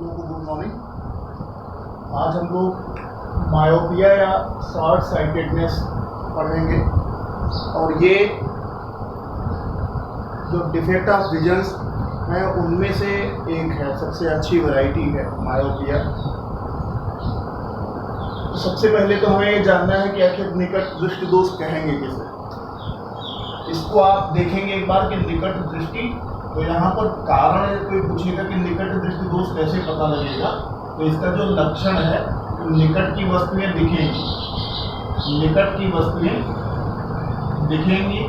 लोगों को good morning. आज हम लोग मायोपिया या शॉर्ट साइटेडनेस पढ़ेंगे और ये जो डिफेक्ट ऑफ विजन्स हैं उनमें से एक है, सबसे अच्छी वैरायटी है मायोपिया। तो सबसे पहले तो हमें ये जानना है कि आखिर निकट दृष्टि दोष कहेंगे किसे। इसको आप देखेंगे एक बार कि निकट दृष्टि, तो यहाँ पर कारण कोई पूछेगा कि निकट दृष्टि दोष कैसे पता लगेगा, तो इसका जो लक्षण है निकट की वस्तुएं दिखेंगी, निकट की वस्तुएं दिखेंगी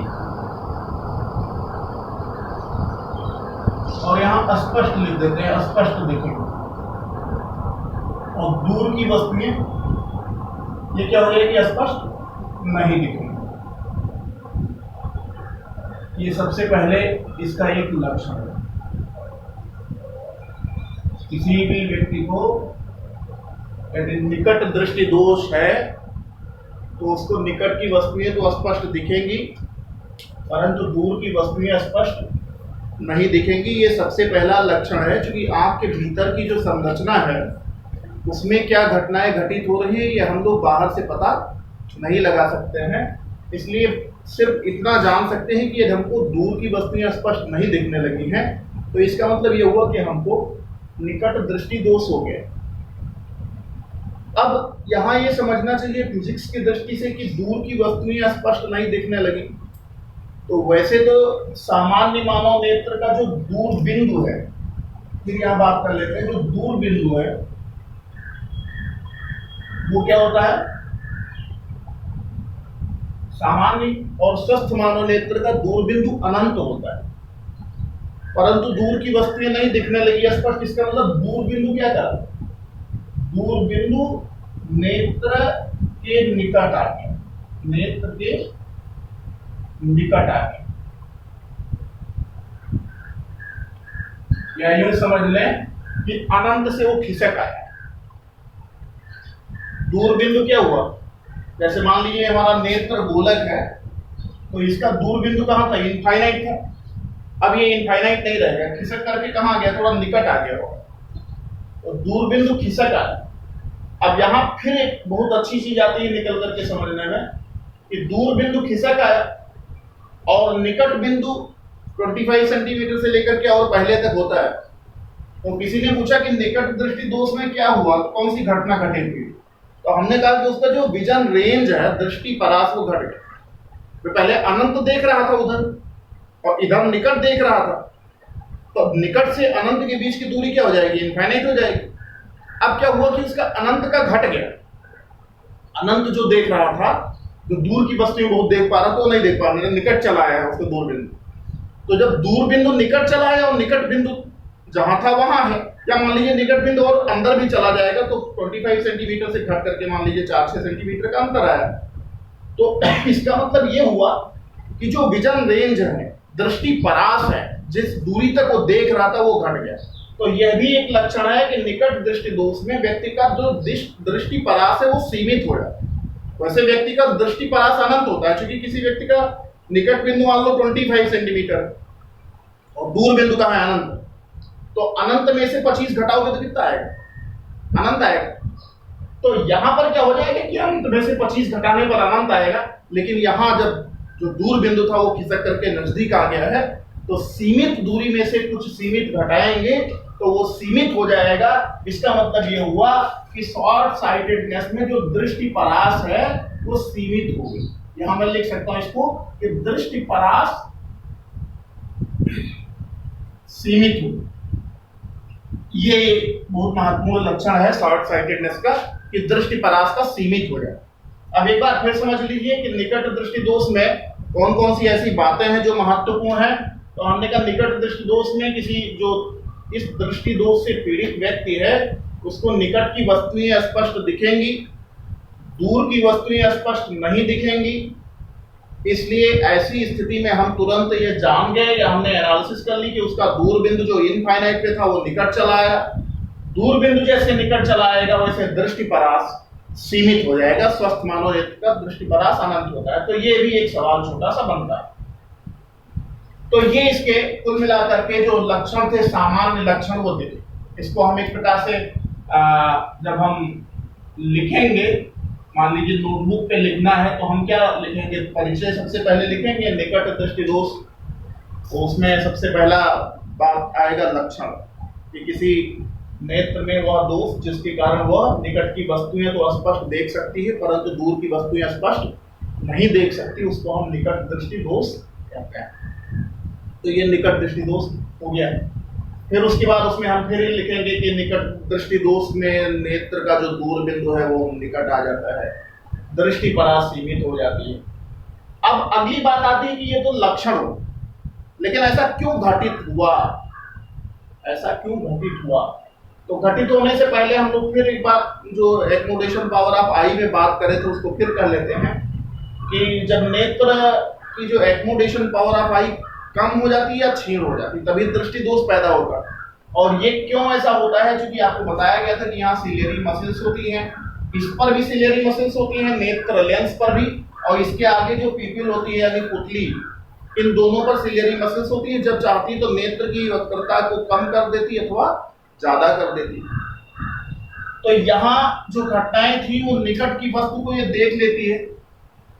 और यहाँ स्पष्ट लिख देते हैं, स्पष्ट दिखेंगे। और दूर की वस्तुएं ये क्या हो जाएगी, स्पष्ट नहीं दिखेंगी। ये सबसे पहले इसका एक लक्षण है। किसी भी व्यक्ति को यदि निकट दृष्टि दोष है तो उसको निकट की वस्तुएं तो स्पष्ट दिखेंगी परंतु दूर की वस्तुएं स्पष्ट नहीं दिखेंगी। ये सबसे पहला लक्षण है, क्योंकि आंख के भीतर की जो संरचना है उसमें क्या घटनाएं घटित हो रही है ये हम लोग बाहर से पता नहीं लगा सकते हैं। इसलिए सिर्फ इतना जान सकते हैं कि यदि हमको दूर की वस्तुएं स्पष्ट नहीं दिखने लगी हैं तो इसका मतलब ये हुआ कि हमको निकट दृष्टि दोष हो गया। अब यहाँ ये समझना चाहिए फिजिक्स की दृष्टि से कि दूर की वस्तुएं स्पष्ट नहीं दिखने लगी, तो वैसे तो सामान्य मानव नेत्र का जो दूर बिंदु है, फिर यहाँ बात कर लेते हैं, जो दूर बिंदु है वो क्या होता है, सामान्य और स्वस्थ मानव नेत्र का दूर बिंदु अनंत होता है, परंतु दूर की वस्तुएं नहीं दिखने लगी स्पष्ट। इसका मतलब दूर बिंदु क्या था, दूर बिंदु नेत्र के निकट आ गया, नेत्र के निकट आ गया। या यूं समझ लें कि अनंत से वो खिसक आया। दूर बिंदु क्या हुआ, जैसे मान लीजिए हमारा नेत्र गोलक है तो इसका दूर बिंदु कहाँ था, इनफाइनाइट था। अब ये इनफाइनाइट नहीं रहेगा, खिसक करके कहाँ गया, थोड़ा निकट आ गया होगा, तो दूर बिंदु खिसक आया। अब यहाँ फिर एक बहुत अच्छी चीज आती है निकल करके समझने में कि दूर बिंदु खिसक आया और निकट बिंदु 25 सेंटीमीटर से लेकर के और पहले तक होता है। तो किसी ने पूछा कि निकट दृष्टि दोष में क्या हुआ, कौन सी घटना घटित हुई, तो हमने कहा कि उसका जो विजन रेंज है, दृष्टि परास, वो घट गया। तो पहले अनंत देख रहा था उधर और इधर निकट देख रहा था, तो निकट से अनंत के बीच की दूरी क्या हो जाएगी, इनफाइनाइट हो जाएगी। अब क्या हुआ कि उसका अनंत का घट गया, अनंत जो देख रहा था, जो दूर की वस्तुएं बहुत देख पा रहा था वो नहीं देख पा रहा, निकट चला आया उसका दूर बिंदु। तो जब दूर बिंदु निकट चला आया और निकट बिंदु जहां था वहां है, या मान लीजिए निकट बिंदु और अंदर भी चला जाएगा तो 25 सेंटीमीटर से घट करके मान लीजिए 4-6 सेंटीमीटर का अंतर आया, तो इसका मतलब ये हुआ कि जो विजन रेंज है, दृष्टि परास है, जिस दूरी तक वो देख रहा था वो घट गया। तो यह भी एक लक्षण है कि निकट दृष्टि दोष में व्यक्ति का जो दृष्टि परास है वो सीमित हो जाता है। वैसे व्यक्ति का दृष्टि परास अनंत होता है, क्योंकि किसी व्यक्ति का निकट बिंदु मान लो 25 सेंटीमीटर और दूर बिंदु का है अनंत, तो अनंत में से 25 घटाओगे तो कितना आएगा, अनंत आएगा। तो यहां पर क्या हो जाएगा कि अनंत में से 25 घटाने पर अनंत आएगा, लेकिन यहां जब जो दूर बिंदु था वो खिसक करके नजदीक आ गया है, तो सीमित दूरी में से कुछ सीमित घटाएंगे तो वो सीमित हो जाएगा। इसका मतलब ये हुआ कि शॉर्ट साइटेडनेस में जो दृष्टि परास है वो सीमित हो गई। यहां मैं लिख सकता हूं इसको कि दृष्टि परास सीमित हो। ये बहुत महत्वपूर्ण लक्षण है शॉर्ट साइटेडनेस का कि दृष्टि परास का सीमित हो जाए। अब एक बार फिर समझ लीजिए कि निकट दृष्टि दोष में कौन कौन सी ऐसी बातें हैं जो महत्वपूर्ण है। तो हमने कहा निकट दृष्टि दोष में किसी जो इस दृष्टि दोष से पीड़ित व्यक्ति है उसको निकट की वस्तुएं स्पष्ट दिखेंगी, दूर की वस्तुएं स्पष्ट नहीं दिखेंगी। इसलिए ऐसी स्थिति में हम तुरंत ये जान गए या हमने एनालिसिस कर ली कि उसका दूर बिंदु जो इनफाइनाइट पे था वो निकट चला आया। दूर बिंदु जैसे निकट चला आएगा वैसे दृष्टि परास सीमित हो जाएगा, स्वस्थ मानव नेत्र का दृष्टि परास अनंत होता है। तो ये भी एक सवाल छोटा सा बनता है। तो ये इसके कुल मिलाकर के जो लक्षण थे, सामान्य लक्षण वो थे। इसको हम एक प्रकार से जब हम लिखेंगे, मान लीजिए नोटबुक पे लिखना है तो हम क्या लिखेंगे, परिचय सबसे पहले लिखेंगे, निकट दृष्टि दोष, तो उसमें सबसे पहला बात आएगा लक्षण, कि किसी नेत्र में वह दोष जिसके कारण वह निकट की वस्तुएं तो स्पष्ट देख सकती है परंतु दूर की वस्तुएं स्पष्ट नहीं देख सकती, उसको हम निकट दृष्टि दोष कहते हैं। तो ये निकट दृष्टि दोष हो गया। फिर उसके बाद उसमें हम फिर लिखेंगे कि निकट दृष्टि दोष में नेत्र का जो दूर बिंदु है वो निकट आ जाता है, दृष्टि परास सीमित हो जाती है। अब अगली बात आती है कि ये तो लक्षण हो, लेकिन ऐसा क्यों घटित हुआ, ऐसा क्यों घटित हुआ? तो घटित होने से पहले हम लोग फिर एक बार जो एक्मोडेशन पावर ऑफ आई में बात करें तो उसको फिर कर लेते हैं कि जब नेत्र की जो एक्मोडेशन पावर ऑफ आई कम हो जाती है या क्षीण हो जाती है तभी दृष्टि दोष पैदा होगा। और ये क्यों ऐसा होता है? क्योंकि आपको बताया गया था कि यहाँ सिलियरी मसल्स होती हैं, इस पर भी सिलियरी मसल्स होती हैं, नेत्र लेंस पर भी, और इसके आगे जो पीपिल होती है यानी पुतली, इन दोनों पर सिलियरी मसल्स होती है। जब चाहती है तो नेत्र की वक्रता को कम कर देती है अथवा ज्यादा कर देती है। तो यहाँ जो घटनाएं थी वो निकट की वस्तु को ये देख लेती है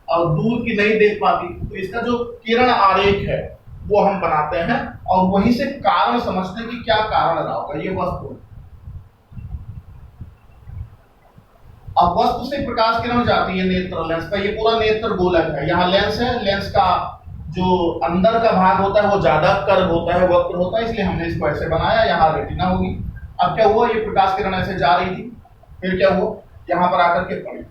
और दूर की नहीं देख पाती, तो इसका जो किरण आरेख है वो हम बनाते हैं और वहीं से कारण समझते हैं कि क्या कारण रहा होगा ये वस्तु। अब वस्तु से प्रकाश किरण जाती है नेत्र लेंस पर, ये पूरा नेत्र गोलक है, यहाँ लेंस है, लेंस का जो अंदर का भाग होता है वो ज्यादा कर्व होता है, वक्र होता है, इसलिए हमने इसको ऐसे बनाया, यहाँ रेटिना होगी। अब क्या हुआ, ये प्रकाश किरण ऐसे जा रही थी, फिर क्या हुआ, यहाँ पर आकर के पड़ी।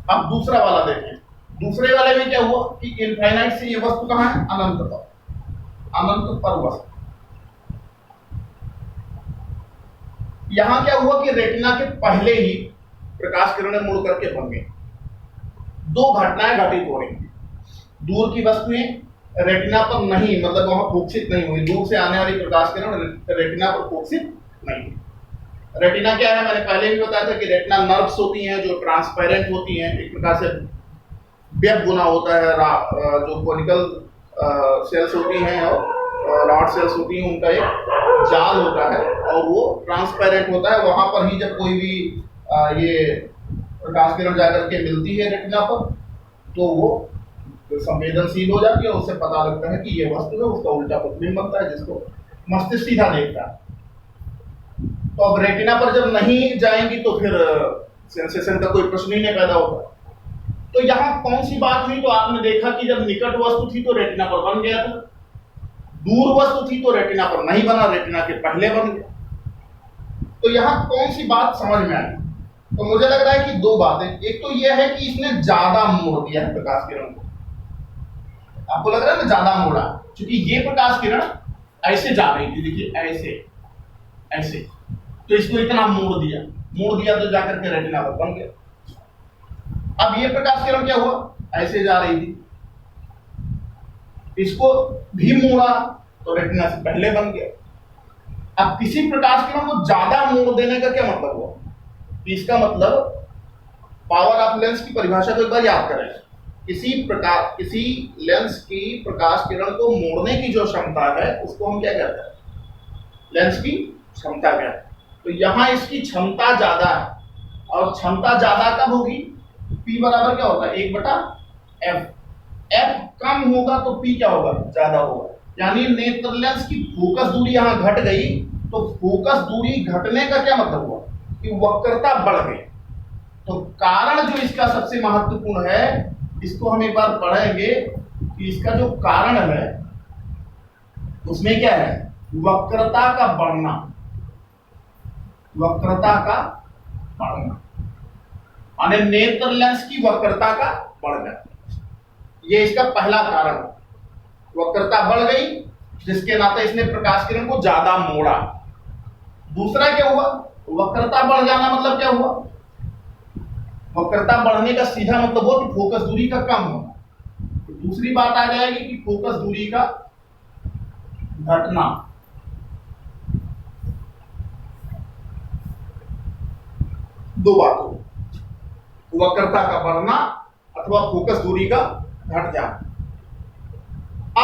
अब दूसरा वाला देखें, दूसरे वाले में क्या हुआ कि इनफाइनाइट से ये वस्तु कहां है, अनंत पर, अनंत पर वस्तु। यहां क्या हुआ कि रेटिना के पहले ही प्रकाश किरणें मुड़ करके बन गई। दो घटनाएं घटित हो रही थी, दूर की वस्तुएं रेटिना पर नहीं, मतलब वहां फोकसित नहीं हुई, दूर से आने वाली प्रकाश किरण रेटिना पर फोकसित नहीं हुई। रेटिना क्या है, मैंने पहले भी बताया था कि रेटिना नर्व्स होती हैं जो ट्रांसपेरेंट होती हैं, एक प्रकार से वेब बुना होता है, जो कोनिकल सेल्स होती हैं और रॉड सेल्स होती हैं, उनका एक जाल होता है और वो ट्रांसपेरेंट होता है। वहां पर ही जब कोई भी ये प्रकाश किरण जाकर के मिलती है रेटिना पर तो वो संवेदनशील हो जाती है, उससे पता लगता है कि ये वस्तु है, उसका उल्टा प्रतिबिंब बनता है जिसको मस्तिष्क सीधा देखता है। तो अब रेटिना पर जब नहीं जाएंगी तो फिर सेंसेशन का कोई प्रश्न ही नहीं पैदा होता। तो यहाँ कौन सी बात हुई, तो आपने देखा कि जब निकट वस्तु थी तो रेटिना पर बन गया था, दूर वस्तु थी तो रेटिना पर नहीं बना, रेटिना के पहले बन गया। तो यहाँ कौन सी बात समझ में आई, तो मुझे लग रहा है कि दो बातें, एक तो यह है कि इसने ज्यादा मोड़ दिया है प्रकाश किरण को, आपको लग रहा है ना ज्यादा मोड़ा, क्योंकि ये प्रकाश किरण ऐसे जा रही थी, देखिए ऐसे ऐसे, तो इसको इतना मोड़ दिया तो जाकर के रेटिना पर बन गया। अब ये प्रकाश किरण क्या हुआ, ऐसे जा रही थी, इसको भी मोड़ा तो रेटिना से पहले बन गया। अब किसी प्रकाश किरण को ज्यादा मोड़ देने का क्या मतलब हुआ, इसका मतलब पावर ऑफ लेंस की परिभाषा को एक बार याद करें। किसी लेंस की प्रकाश किरण को मोड़ने की जो क्षमता है उसको हम क्या कहते हैं, लेंस की क्षमता कहते हैं। तो यहां इसकी क्षमता ज्यादा है, और क्षमता ज्यादा कब होगी, P बराबर क्या होता है 1/f, f कम होगा तो P क्या होगा, ज्यादा होगा। यानी नेत्र लेंस की फोकस दूरी यहां घट गई, तो फोकस दूरी घटने का क्या मतलब हुआ कि वक्रता बढ़ गई। तो कारण जो इसका सबसे महत्वपूर्ण है, इसको हम एक बार पढ़ेंगे कि इसका जो कारण है उसमें क्या है, वक्रता का बढ़ना, वक्रता का बढ़ना, माने नेत्र लेंस की वक्रता का बढ़ना, ये इसका पहला कारण है। वक्रता बढ़ गई जिसके नाते इसने प्रकाश किरण को ज्यादा मोड़ा। दूसरा क्या हुआ, वक्रता बढ़ जाना मतलब क्या हुआ, वक्रता बढ़ने का सीधा मतलब हुआ कि फोकस दूरी का कम होना। तो दूसरी बात आ जाएगी कि फोकस दूरी का घटना। दो बातों, वक्रता का बढ़ना अथवा फोकस दूरी का घट जाना।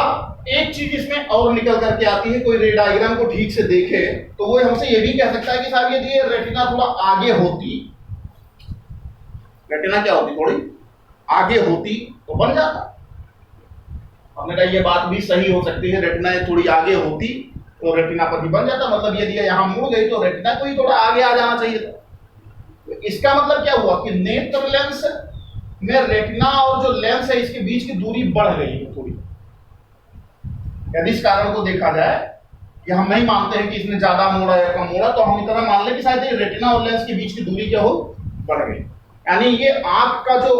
अब एक चीज इसमें और निकल करके आती है, कोई रे डायग्राम को ठीक से देखे तो वो हमसे ये भी कह सकता है कि साहब यदि ये रेटिना थोड़ा आगे होती, रेटिना क्या होती, थोड़ी आगे होती तो बन जाता। हमने कहा ये बात भी सही हो सकती है, रेटिना थोड़ी आगे होती तो रेटिनापैथी बन जाता, मतलब यदि यहां मुड़ गई तो रेटिना को ही थोड़ा आगे आ जाना चाहिए था। तो इसका मतलब क्या हुआ कि नेत्र लेंस में रेटिना और जो लेंस है इसके बीच की दूरी बढ़ गई है थोड़ी। यदि इस कारण को देखा जाए कि हम नहीं मानते हैं कि इसने ज्यादा मोड़ा या कम मोड़ा, तो हम इतना मान लें कि शायद ये रेटिना और लेंस के बीच की दूरी क्या हो, बढ़ गई। यानी ये आंख का जो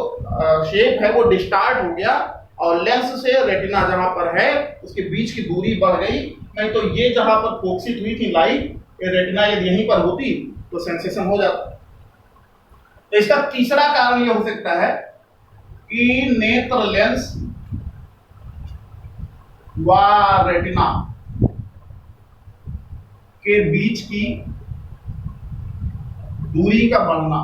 शेप है वो डिस्टार्ट हो गया और लेंस से रेटिना जहां पर है उसके बीच की दूरी बढ़ गई। नहीं तो ये जहां पर फोकसित हुई थी लाइट, ये रेटिना यदि यहीं पर होती तो सेंसेशन हो जाता। तो इसका तीसरा कारण यह हो सकता है कि नेत्र लेंस व रेटिना के बीच की दूरी का बढ़ना।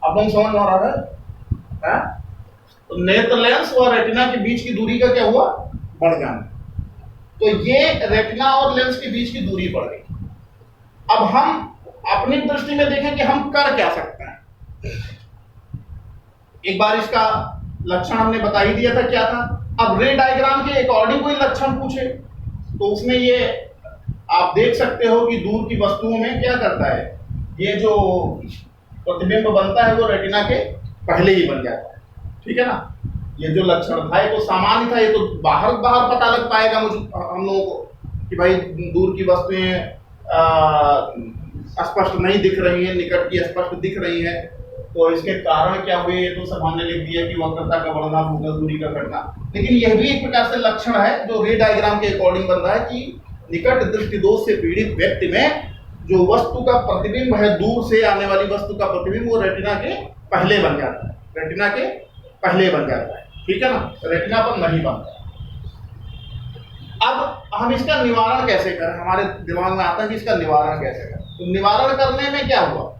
अब हम समझ आ रहा है? तो नेत्र लेंस और रेटिना के बीच की दूरी का क्या हुआ, बढ़ जाना। तो ये रेटिना और लेंस के बीच की दूरी बढ़ गई। अब हम अपनी दृष्टि में देखें कि हम कर क्या सकते हैं। एक बार इसका लक्षण हमने बता ही दिया था क्या था। अब रे डायग्राम के अकॉर्डिंग कोई लक्षण पूछे तो उसमें ये आप देख सकते हो कि दूर की वस्तुओं में क्या करता है, ये जो प्रतिबिंब बनता है वो रेटिना के पहले ही बन जाता है, ठीक है ना। ये जो लक्षण था ये तो सामान्य था, ये तो बाहर पता लग पाएगा मुझे हम लोगों को कि भाई दूर की वस्तुएं स्पष्ट नहीं दिख रही है, निकट की स्पष्ट दिख रही है। तो इसके कारण क्या हुए ये तो सब हमने लिख दिया कि वक्रता का बढ़ना, फोकस दूरी का घटना। लेकिन यह भी एक प्रकार से लक्षण है जो रे डायग्राम के अकॉर्डिंग बन रहा है कि निकट दृष्टि दोष से पीड़ित व्यक्ति में जो वस्तु का प्रतिबिंब है, दूर से आने वाली वस्तु का प्रतिबिंब वो रेटिना के पहले बन जाता है, रेटिना के पहले बन जाता है, ठीक है ना, रेटिना पर नहीं बनता। अब हम इसका निवारण कैसे करें, हमारे दिमाग में आता है कि इसका निवारण कैसे करें। तो निवारण करने में क्या हुआ,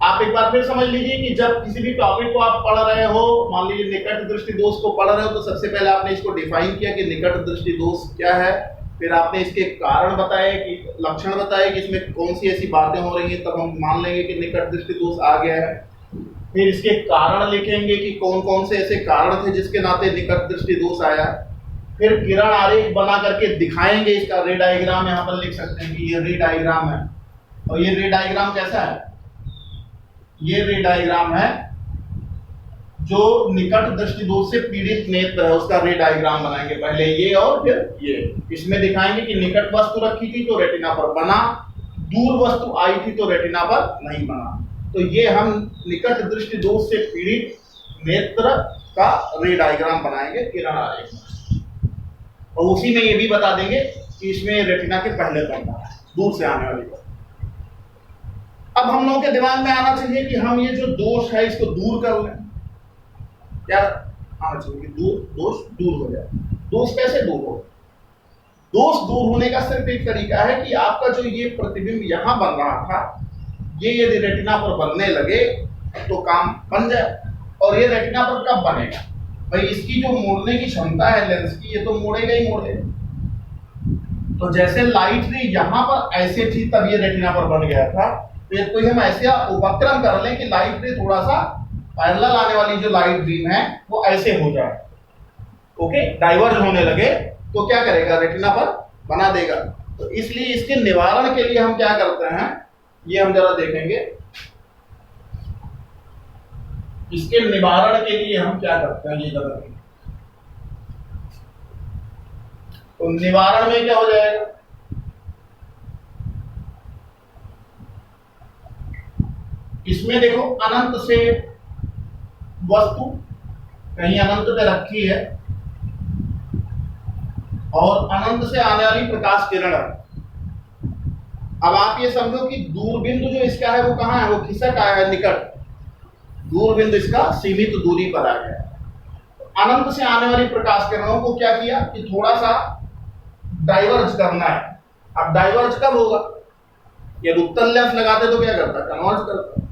आप एक बार फिर समझ लीजिए कि जब किसी भी टॉपिक को आप पढ़ रहे हो, मान लीजिए निकट दृष्टि दोष को पढ़ रहे हो, तो सबसे पहले आपने इसको डिफाइन किया कि निकट दृष्टि दोष क्या है। फिर आपने इसके कारण बताए कि लक्षण बताए कि इसमें कौन सी ऐसी बातें हो रही हैं, तब हम मान लेंगे कि निकट दृष्टि दोष आ गया है। फिर इसके कारण लिखेंगे कि कौन कौन से ऐसे कारण थे जिसके नाते निकट दृष्टि दोष आया। फिर किरण आरेख बना करके दिखाएंगे, इसका रे डायग्राम यहाँ पर लिख सकते हैं कि ये रे डायग्राम है। और ये रे डायग्राम कैसा है, ये रे डायग्राम है जो निकट दृष्टि दोष से पीड़ित नेत्र है उसका रे डायग्राम बनाएंगे, पहले ये और फिर ये। इसमें दिखाएंगे कि निकट वस्तु रखी थी तो रेटिना पर बना, दूर वस्तु आई थी तो रेटिना पर नहीं बना। तो ये हम निकट दृष्टि दोष से पीड़ित नेत्र का रे डायग्राम बनाएंगे किरण आरेख में। और उसी में ये भी बता देंगे कि इसमें रेटिना के पहले बनना है, दूर से आने वाली वस्तु। अब हम लोगों के दिमाग में आना चाहिए कि हम ये जो दोष है इसको दूर कर लें। क्या आना चाहिए कि दोष दूर हो जाए। दोष कैसे दूर हो, दोष दूर होने का सिर्फ एक तरीका है कि आपका जो ये प्रतिबिंब यहां बन रहा था, ये यदि रेटिना पर बनने लगे तो काम बन जाए। और ये रेटिना पर कब बनेगा भाई, इसकी जो मोड़ने की क्षमता है लेंस की, ये तो मोड़ेगा ही मोड़ेगा। तो जैसे लाइट रे यहां पर ऐसे थी तब ये रेटिना पर बन गया था, फिर कोई हम ऐसे उपक्रम कर लें कि लाइट रे थोड़ा सा पैरेलल आने वाली जो लाइट बीम है वो ऐसे हो जाए, ओके, डाइवर्ज होने लगे तो क्या करेगा, रेटिना पर बना देगा। तो इसलिए इसके निवारण के लिए हम क्या करते हैं ये हम जरा देखेंगे। इसके निवारण के लिए हम क्या करते हैं ये जरा देखेंगे। तो निवारण में क्या हो जाएगा, इसमें देखो अनंत से वस्तु कहीं अनंत पे रखी है और अनंत से आने वाली प्रकाश किरण है। अब आप ये समझो कि दूरबिंदु जो इसका है वो कहां है, वो खिसक आया है निकट, दूरबिंदु इसका सीमित दूरी पर आ गया। अनंत से आने वाली प्रकाश किरणों को क्या किया कि थोड़ा सा डाइवर्ज करना है। अब डाइवर्ज कब होगा, यदि उत्तल लेंस लगाते तो क्या करता, कन्वर्ज करता।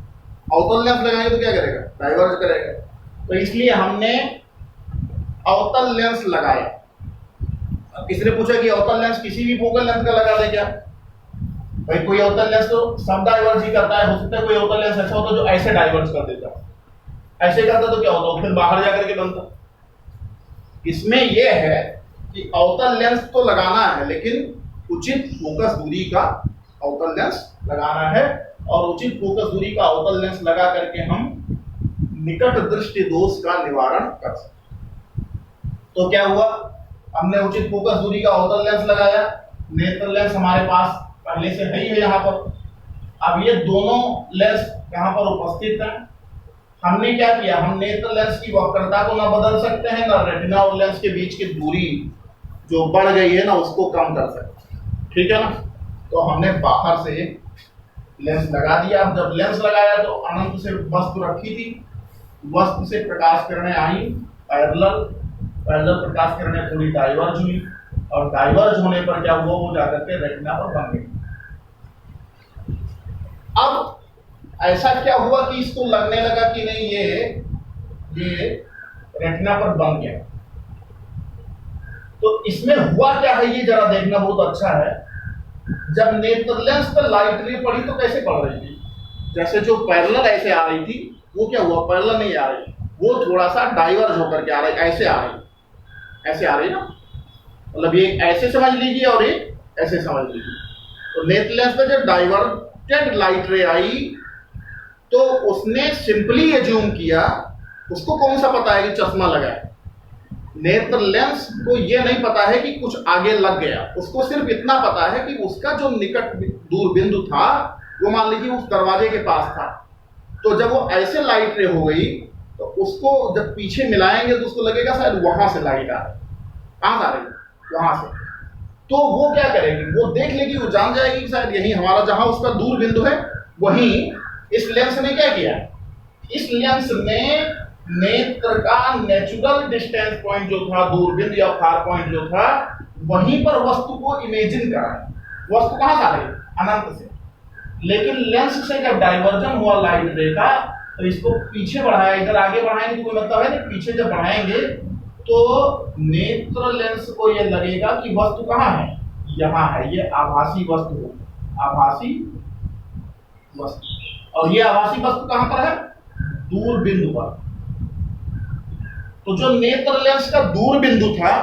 अवतल लेंस लगाएंगे तो क्या करेगा, डाइवर्ज करेगा। तो इसलिए हमने अवतल लेंस लगाया। अब किसी ने पूछा कि अवतल लेंस किसी भी फोकल लेंथ का लगा दे क्या? भाई कोई अवतल लेंस तो सब डाइवर्ज ही करता है, हो सकता है कोई अवतल लेंस ऐसा होता जो ऐसे डाइवर्ज कर देता, ऐसे करता तो क्या होता, फिर बाहर जाकर के बनता। इसमें यह है कि अवतल लेंस तो लगाना है, लेकिन उचित फोकस दूरी का अवतल लेंस लगाना है, और उचित फोकस दूरी का अवतल लेंस लगा करके हम निकट दृष्टि दोष का निवारण कर सकते। तो क्या हुआ, हमने उचित फोकस दूरी का अवतल लेंस लगाया, नेत्र लेंस हमारे पास पहले से है ही है यहाँ पर। अब ये दोनों लेंस यहाँ पर उपस्थित हैं। हमने क्या किया, हम नेत्र लेंस की वक्रता को ना बदल सकते हैं, ना रेटिना और लेंस के बीच की दूरी जो बढ़ गई है ना उसको कम कर सकते हैं, ठीक है ना। तो हमने बाहर से लेंस लगा दिया। अब जब लेंस लगाया तो अनंत से वस्तु रखी थी, वस्तु से प्रकाश किरणें आई पैरेलल प्रकाश किरणें थोड़ी डाइवर्ज हुई, और डाइवर्ज होने पर क्या हुआ, वो जाकर के रेटिना पर बन गई। अब ऐसा क्या हुआ कि इसको लगने लगा कि नहीं ये रेटिना पर बन गया। तो इसमें हुआ क्या है ये जरा देखना बहुत अच्छा है। जब नेत्र लेंस पर लाइट रे पड़ी तो कैसे पड़ रही थी, जैसे जो पैरेलल ऐसे आ रही थी वो क्या हुआ, पैरेलल नहीं आ रही, वो थोड़ा सा डाइवर्ज होकर के आ रही, ऐसे आ रही, ऐसे आ रही ना, मतलब ये ऐसे समझ लीजिए और ये ऐसे समझ लीजिए। तो नेत्र लेंस पे जब डाइवर्टेड लाइट रे आई तो उसने सिंपली एज्यूम किया, उसको कौन सा पता है कि चश्मा लगा है, नेत्र लेंस को यह नहीं पता है कि कुछ आगे लग गया, उसको सिर्फ इतना पता है कि उसका जो निकट दूर बिंदु था वो मान लीजिए उस दरवाजे के पास था। तो जब वो ऐसे लाइट रे हो गई तो उसको जब पीछे मिलाएंगे तो उसको लगेगा शायद वहां से लाइट आ रही, कहां आ रही, वहां से। तो वो क्या करेगी, वो देख लेगी, वो जान जाएगी कि शायद यही हमारा जहां उसका दूर बिंदु है वहीं इस लेंस ने क्या किया, इस लेंस ने नेत्र का नेचुरल डिस्टेंस पॉइंट जो था, दूरबिंदु या फार पॉइंट जो था, वहीं पर वस्तु को इमेजिन करा। वस्तु कहां से आ रही, अनंत से, लेकिन लेंस से जब डाइवर्जन हुआ लाइट रे का तो इसको पीछे बढ़ाया, इधर आगे बढ़ाएंगे तो कोई मतलब है नहीं, पीछे जब बढ़ाएंगे तो नेत्र लेंस को यह लगेगा कि वस्तु कहां है, यहां है, ये आभासी वस्तु है, आभासी वस्तु। और ये आभासी वस्तु कहां पर है, दूर बिंदु पर। तो जो नेत्र लेंस का दूर बिंदु था,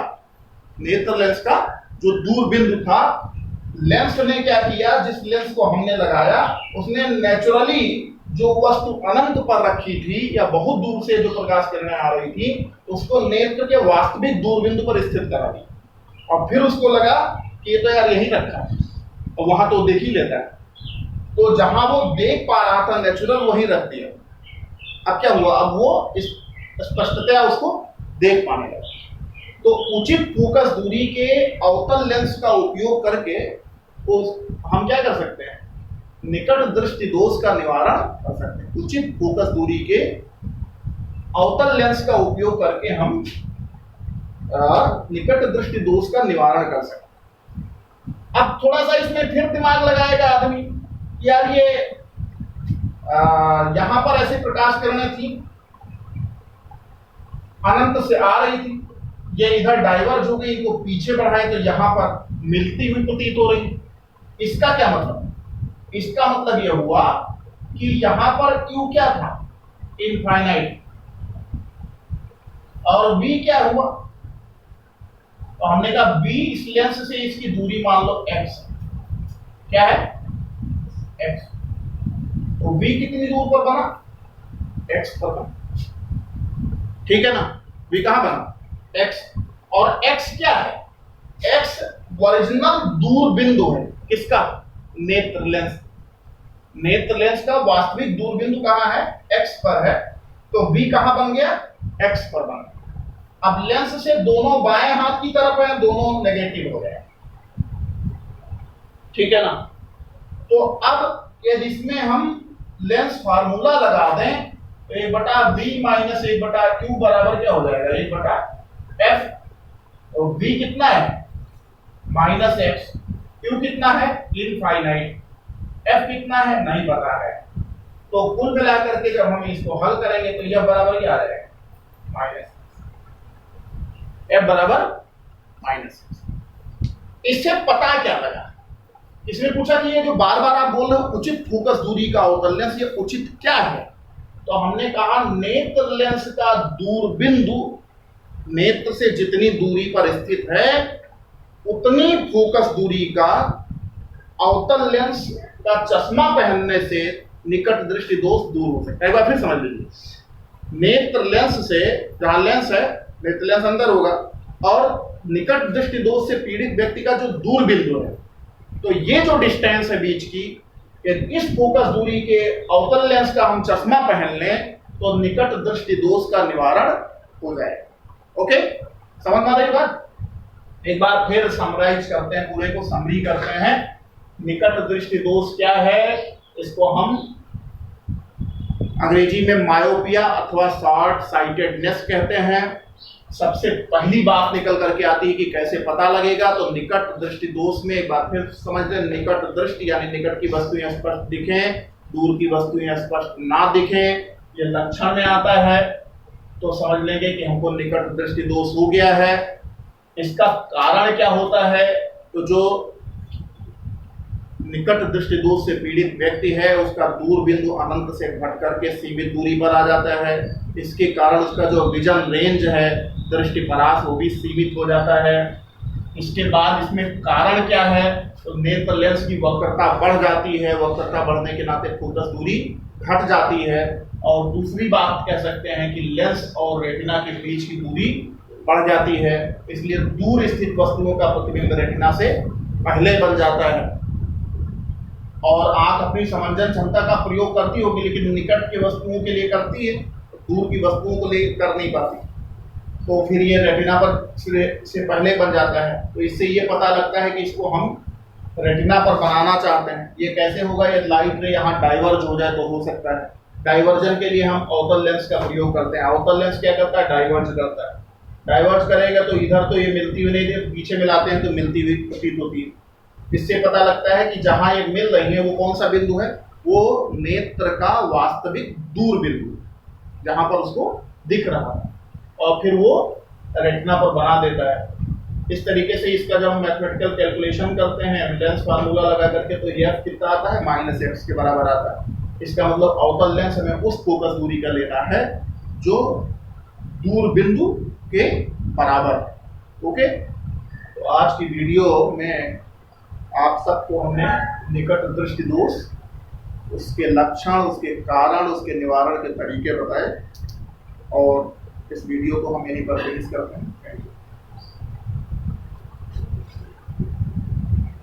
नेत्र लेंस का जो दूर बिंदु था, लेंस ने क्या किया, जिस लेंस को हमने लगाया उसने नेचुरली जो वस्तु अनंत पर रखी थी या बहुत दूर से जो प्रकाश किरणें आ रही थी उसको नेत्र के वास्तविक दूर बिंदु पर स्थित करा दी, और फिर उसको लगा कि ये तो यार यही रखा है और वहां तो देख ही लेता है, तो जहां वो देख पा रहा था नेचुरल वही रख दिया। अब क्या हुआ, अब वो इस स्पष्टतया उसको देख पाने लगा। तो उचित फोकस दूरी के अवतल लेंस का उपयोग करके हम क्या कर सकते हैं, निकट दृष्टि दोष का निवारण कर सकते हैं। उचित फोकस दूरी के अवतल लेंस का उपयोग करके हम निकट दृष्टि दोष का निवारण कर सकते हैं। अब थोड़ा सा इसमें फिर दिमाग लगाएगा आदमी, यार ये यहां पर ऐसे प्रकाश किरणें थी, अनंत से आ रही थी, ये इधर डाइवर्ज हो गई, तो पीछे बढ़ाए तो यहां पर मिलती हुई प्रतीत हो रही। इसका क्या मतलब, इसका मतलब यह हुआ कि यहां पर Q क्या था, इनफाइनाइट, और V क्या हुआ, तो हमने कहा V इस लेंस से इसकी दूरी मान लो x, क्या है x, तो V कितनी दूर पर बना, x पर बना, ठीक है ना। V कहां बना, x, और x क्या है, x ओरिजिनल दूर बिंदु है, किसका, नेत्र लेंस, नेत्र लेंस का वास्तविक दूर बिंदु कहां है, x पर है, तो V कहां बन गया, x पर बन गया। अब लेंस से दोनों बाएं हाथ की तरफ है, दोनों नेगेटिव हो गए, ठीक है ना। तो अब यदि इसमें हम लेंस फार्मूला लगा दें तो 1/b माइनस 1/q बराबर क्या हो जाएगा, 1/f, और v कितना है -x, q कितना है इनफाइनाइट, f कितना है नहीं पता है, तो कुल मिलाकर के जब हम इसको हल करेंगे तो यह बराबर क्या आ जाएगा, माइनस f बराबर माइनस। इससे पता क्या लगा, इसने पूछा कि ये जो बार बार आप बोल रहे हो उचित फोकस दूरी का अवतल लेंस, ये उचित क्या है? तो हमने कहा नेत्र लेंस का दूर बिंदु नेत्र से जितनी दूरी पर स्थित है उतनी फोकस दूरी का अवतल लेंस का चश्मा पहनने से निकट दृष्टि दोष दूर हो सकता है। एक बार फिर समझ लीजिए, नेत्र लेंस से, जहां लेंस है नेत्र लेंस अंदर होगा, और निकट दृष्टि दोष से पीड़ित व्यक्ति का जो दूर बिंदु है, तो ये जो डिस्टेंस है बीच की, इस फोकस दूरी के अवतल लेंस का हम चश्मा पहन लें तो निकट दृष्टि दोष का निवारण हो जाएगा। ओके, समझ में आ रही बात? एक बार फिर समराइज करते हैं, पूरे को समरी करते हैं। निकट दृष्टि दोष क्या है? इसको हम अंग्रेजी में मायोपिया अथवा शॉर्ट साइटेडनेस कहते हैं। सबसे पहली बात निकल करके आती है कि कैसे पता लगेगा, तो निकट दृष्टि दोष में एक बार फिर समझ लें, निकट दृष्टि यानी निकट की वस्तुएं स्पष्ट दिखें, दूर की वस्तुएं स्पष्ट ना दिखें, ये लक्षण में आता है, तो समझ लेंगे कि हमको निकट दृष्टि दोष हो गया है। इसका कारण क्या होता है? तो जो निकट दृष्टि दोष से पीड़ित व्यक्ति है उसका दूर बिंदु अनंत से घट करके सीमित दूरी पर आ जाता है। इसके कारण उसका जो विजन रेंज है, दृष्टि परास, वो भी सीमित हो जाता है। इसके बाद इसमें कारण क्या है? तो नेत्र लेंस की वक्रता बढ़ जाती है, वक्रता बढ़ने के नाते फोकस दूरी घट जाती है। और दूसरी बात कह सकते हैं कि लेंस और रेटिना के बीच की दूरी बढ़ जाती है, इसलिए दूर स्थित वस्तुओं का प्रतिबिंब रेटिना से पहले बन जाता है। और आंख अपनी समंजन क्षमता का प्रयोग करती होगी, लेकिन निकट की वस्तुओं के लिए करती है, दूर की वस्तुओं को लिए कर नहीं पाती, तो फिर ये रेटिना पर से पहले बन जाता है। तो इससे ये पता लगता है कि इसको हम रेटिना पर बनाना चाहते हैं। ये कैसे होगा? ये लाइट रे यहाँ डाइवर्ज हो जाए तो हो सकता है। डाइवर्जन के लिए हम अवतल लेंस का प्रयोग करते हैं। अवतल लेंस क्या करता है? डाइवर्ज करता है। डाइवर्ज करेगा तो इधर तो ये मिलती हुई नहीं थी, पीछे मिलाते हैं तो मिलती हुई प्रतीत होती है। इससे पता लगता है कि जहां ये मिल रही है वो कौन सा बिंदु है? वो नेत्र का वास्तविक दूर बिंदु, जहां पर उसको दिख रहा है, और फिर वो रेटिना पर बना देता है। इस तरीके से इसका जब हम मैथमेटिकल कैलकुलेशन करते हैं लेंस फार्मूला लगा करके, तो ये कितना आता है? -x के बराबर आता है। इसका मतलब अवतल लेंस हमें उस फोकस दूरी का लेना है जो दूर बिंदु के बराबर है। ओके, तो आज की वीडियो में आप सबको हमने निकट दृष्टि दोष, उसके लक्षण, उसके कारण, उसके निवारण के तरीके बताए, और इस वीडियो को हम यहीं पर फिनिश करते हैं।